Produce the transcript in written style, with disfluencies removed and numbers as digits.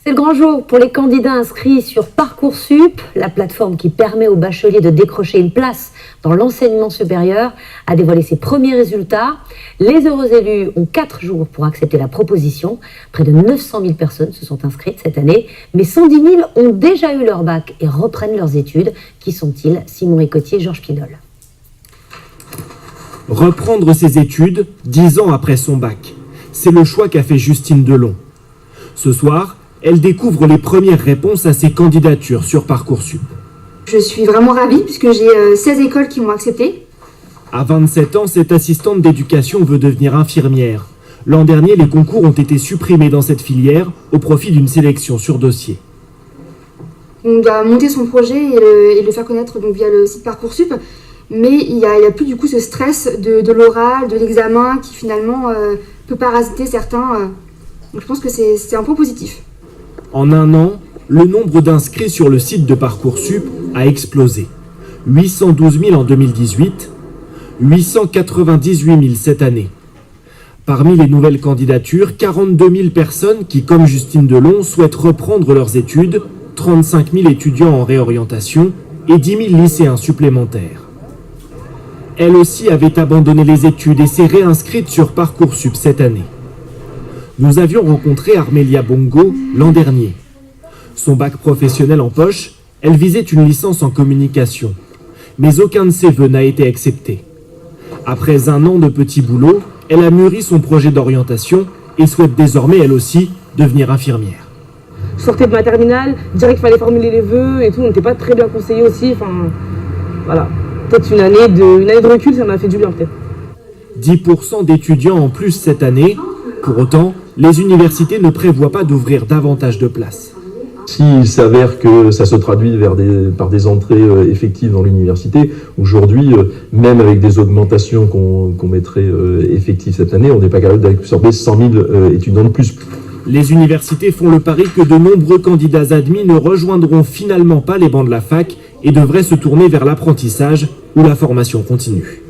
C'est le grand jour pour les candidats inscrits sur Parcoursup, la plateforme qui permet aux bacheliers de décrocher une place dans l'enseignement supérieur, a dévoilé ses premiers résultats. Les heureux élus ont 4 jours pour accepter la proposition. Près de 900 000 personnes se sont inscrites cette année, mais 110 000 ont déjà eu leur bac et reprennent leurs études. Qui sont-ils? Simon Ricotier, Georges Pinol. Reprendre ses études 10 ans après son bac. C'est le choix qu'a fait Justine Delon. Ce soir, elle découvre les premières réponses à ses candidatures sur Parcoursup. Je suis vraiment ravie puisque j'ai 16 écoles qui m'ont accepté. À 27 ans, cette assistante d'éducation veut devenir infirmière. L'an dernier, les concours ont été supprimés dans cette filière au profit d'une sélection sur dossier. On doit monter son projet et le faire connaître donc, via le site Parcoursup. Mais il n'y a plus du coup ce stress de l'oral, de l'examen qui finalement peut parasiter certains. Donc je pense que c'est un point positif. En un an, le nombre d'inscrits sur le site de Parcoursup a explosé. 812 000 en 2018, 898 000 cette année. Parmi les nouvelles candidatures, 42 000 personnes qui, comme Justine Delon, souhaitent reprendre leurs études, 35 000 étudiants en réorientation et 10 000 lycéens supplémentaires. Elle aussi avait abandonné les études et s'est réinscrite sur Parcoursup cette année. Nous avions rencontré Armélia Bongo l'an dernier. Son bac professionnel en poche, elle visait une licence en communication. Mais aucun de ses vœux n'a été accepté. Après un an de petit boulot, elle a mûri son projet d'orientation et souhaite désormais, elle aussi, devenir infirmière. Je sortais de ma terminale, direct qu'il fallait formuler les vœux et tout, on n'était pas très bien conseillés aussi. Enfin, voilà. Peut-être une année de recul, ça m'a fait du bien peut-être. 10% d'étudiants en plus cette année. Pour autant, les universités ne prévoient pas d'ouvrir davantage de places. S'il s'avère que ça se traduit par des entrées effectives dans l'université, aujourd'hui, même avec des augmentations qu'on mettrait effectives cette année, on n'est pas capable d'absorber 100 000 étudiants de plus. Les universités font le pari que de nombreux candidats admis ne rejoindront finalement pas les bancs de la fac et devraient se tourner vers l'apprentissage ou la formation continue.